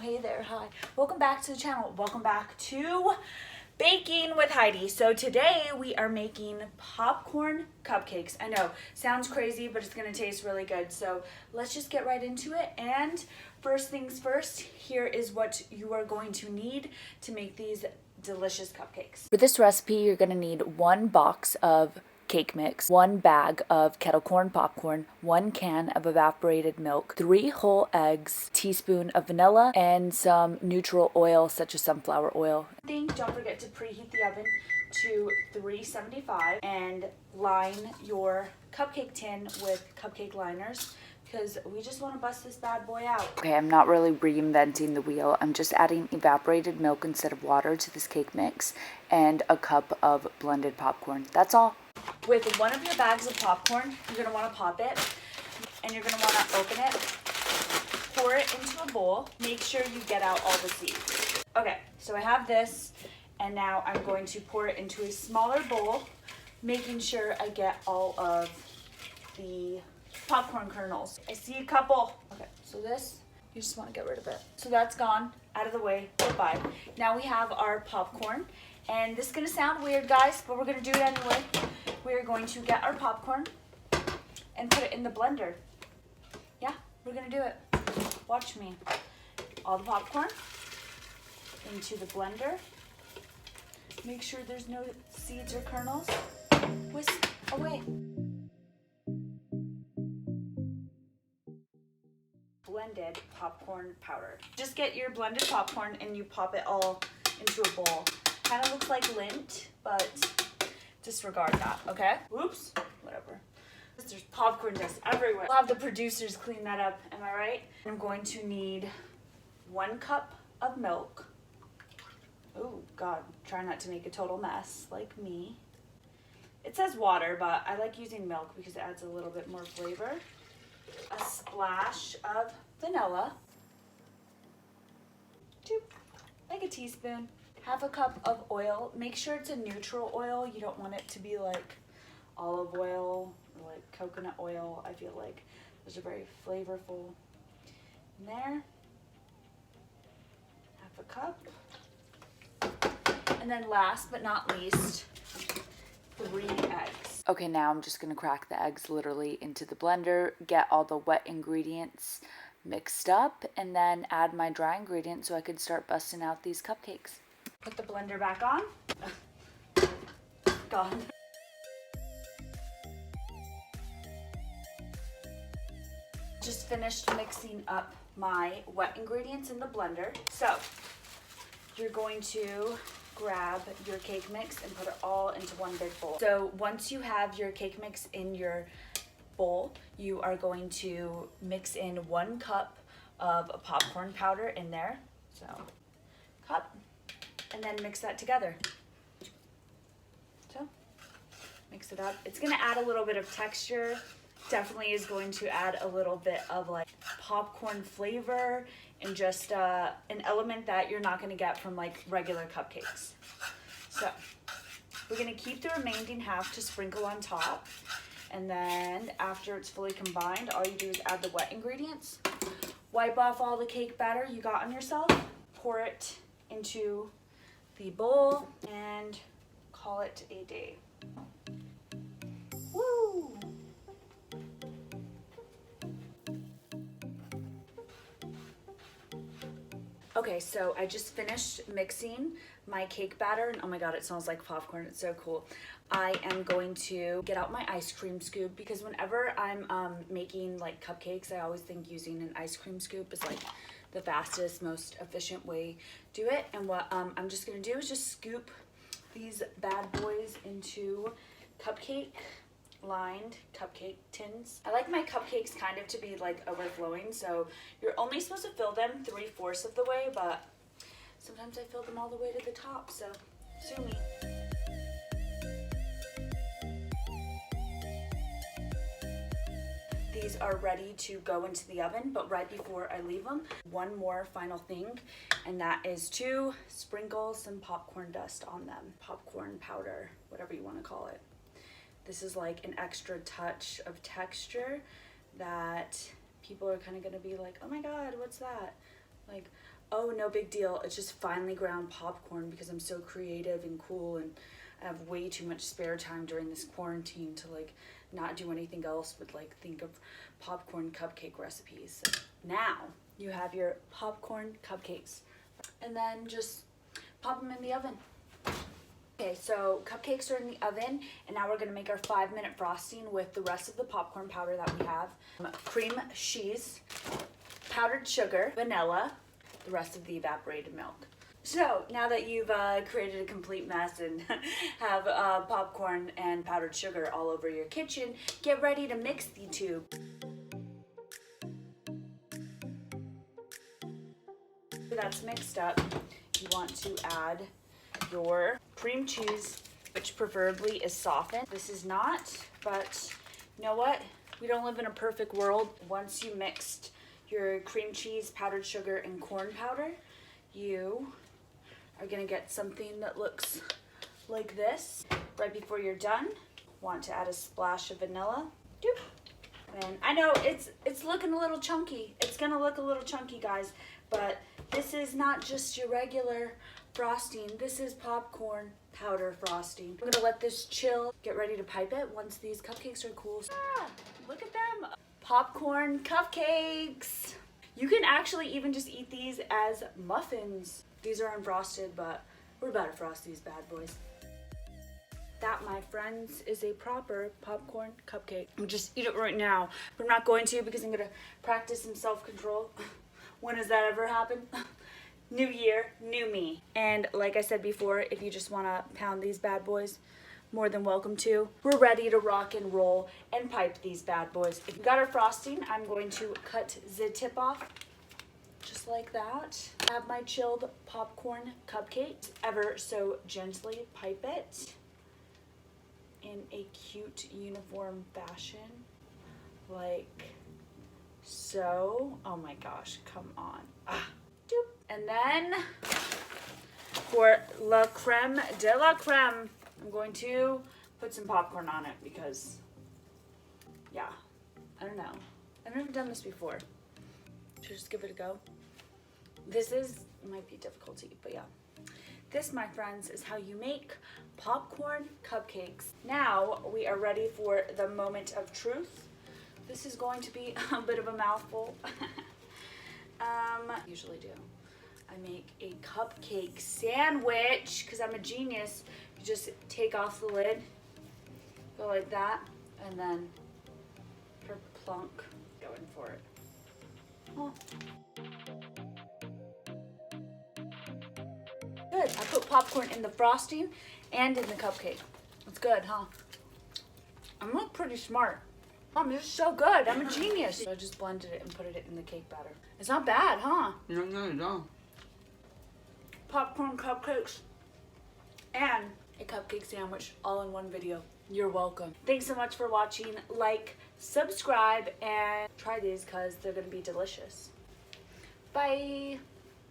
hey there, hi. Welcome back to the channel. Welcome back to Baking with Heidi. So today we are making popcorn cupcakes. I know, sounds crazy, but it's gonna taste really good. So let's just get right into it. And first things first, here is what you are going to need to make these delicious cupcakes. For this recipe, you're gonna need 1 box of cake mix, 1 bag of kettle corn popcorn, 1 can of evaporated milk, 3 whole eggs, teaspoon of vanilla, and some neutral oil such as sunflower oil. Don't forget to preheat the oven to 375 and line your cupcake tin with cupcake liners because we just want to bust this bad boy out. Okay, I'm not really reinventing the wheel. I'm just adding evaporated milk instead of water to this cake mix and a cup of blended popcorn. That's all. With one of your bags of popcorn, you're going to want to pop it and you're going to want to open it, pour it into a bowl, make sure you get out all the seeds. Okay, so I have this and now I'm going to pour it into a smaller bowl, making sure I get all of the popcorn kernels. I see a couple. Okay, so this, you just want to get rid of it. So that's gone, out of the way, goodbye. Now we have our popcorn. And this is going to sound weird, guys, but we're going to do it anyway. We're going to get our popcorn and put it in the blender. Yeah, we're going to do it. Watch me. All the popcorn into the blender. Make sure there's no seeds or kernels. Whisk away. Blended popcorn powder. Just get your blended popcorn and you pop it all into a bowl. Kind of looks like lint, but disregard that, okay? Whoops, whatever. There's popcorn dust everywhere. We'll have the producers clean that up, am I right? I'm going to need 1 cup of milk. Oh God, try not to make a total mess like me. It says water, but I like using milk because it adds a little bit more flavor. A splash of vanilla. Like a teaspoon. 1/2 cup of oil. Make sure it's a neutral oil. You don't want it to be like olive oil or like coconut oil. I feel like those are very flavorful. In there, 1/2 cup. And then last but not least, 3 eggs. Okay, now I'm just gonna crack the eggs literally into the blender, get all the wet ingredients mixed up, and then add my dry ingredients so I could start busting out these cupcakes. Put the blender back on. Gone. Just finished mixing up my wet ingredients in the blender. So you're going to grab your cake mix and put it all into one big bowl. So once you have your cake mix in your bowl, you are going to mix in 1 cup of popcorn powder in there. So cup. And then mix that together. So, mix it up. It's gonna add a little bit of texture. Definitely is going to add a little bit of like popcorn flavor and just an element that you're not gonna get from like regular cupcakes. So, we're gonna keep the remaining half to sprinkle on top. And then after it's fully combined, all you do is add the wet ingredients. Wipe off all the cake batter you got on yourself. Pour it into the bowl and call it a day. Woo! Okay, so I just finished mixing my cake batter and oh my God, it smells like popcorn. It's so cool. I am going to get out my ice cream scoop because whenever I'm making like cupcakes, I always think using an ice cream scoop is like the fastest, most efficient way to do it. And what I'm just gonna do is just scoop these bad boys into cupcake lined cupcake tins. I like my cupcakes kind of to be like overflowing, so you're only supposed to fill them 3/4 of the way, but sometimes I fill them all the way to the top, so sue me. These are ready to go into the oven, but right before I leave them, one more final thing, and that is to sprinkle some popcorn dust on them. Popcorn powder, whatever you want to call it. This is like an extra touch of texture that people are kind of going to be like, oh my God, what's that? Like, oh, no big deal. It's just finely ground popcorn because I'm so creative and cool and I have way too much spare time during this quarantine to like not do anything else but like think of popcorn cupcake recipes. So now you have your popcorn cupcakes and then just pop them in the oven. Okay, so cupcakes are in the oven, and now we're gonna make our 5-minute frosting with the rest of the popcorn powder that we have. Cream cheese, powdered sugar, vanilla, the rest of the evaporated milk. So now that you've created a complete mess and have popcorn and powdered sugar all over your kitchen, get ready to mix the two. That's mixed up, you want to add your cream cheese, which preferably is softened. This is not, but you know what? We don't live in a perfect world. Once you mixed your cream cheese, powdered sugar, and corn powder, you are gonna get something that looks like this. Right before you're done, want to add a splash of vanilla. Doop. And I know it's looking a little chunky. It's gonna look a little chunky, guys, but this is not just your regular frosting. This is popcorn powder frosting. I'm gonna let this chill. Get ready to pipe it once these cupcakes are cool. Ah, look at them. Popcorn cupcakes. You can actually even just eat these as muffins. These are unfrosted, but we're about to frost these bad boys. That, my friends, is a proper popcorn cupcake. I'm just eat it right now, but I'm not going to because I'm gonna practice some self-control. When has that ever happened? New year, new me. And like I said before, if you just wanna pound these bad boys, more than welcome to. We're ready to rock and roll and pipe these bad boys. If you got our frosting, I'm going to cut the tip off, just like that. I have my chilled popcorn cupcake. Ever so gently pipe it in a cute uniform fashion, like so. Oh my gosh, come on. Ah. Doop. And then for la creme de la creme, I'm going to put some popcorn on it because, yeah, I don't know. I've never done this before. Should I just give it a go? This might be difficult to eat, but yeah. This, my friends, is how you make popcorn cupcakes. Now we are ready for the moment of truth. This is going to be a bit of a mouthful. Usually do. I make a cupcake sandwich because I'm a genius. You just take off the lid, go like that, and then plunk, going for it. Oh. Good. I put popcorn in the frosting and in the cupcake. It's good, huh? I'm not pretty smart. Mom, this is so good. I'm a genius. So I just blended it and put it in the cake batter. It's not bad, huh? No. Popcorn cupcakes and a cupcake sandwich all in one video. You're welcome. Thanks so much for watching. Like, subscribe, and try these because they're going to be delicious. Bye.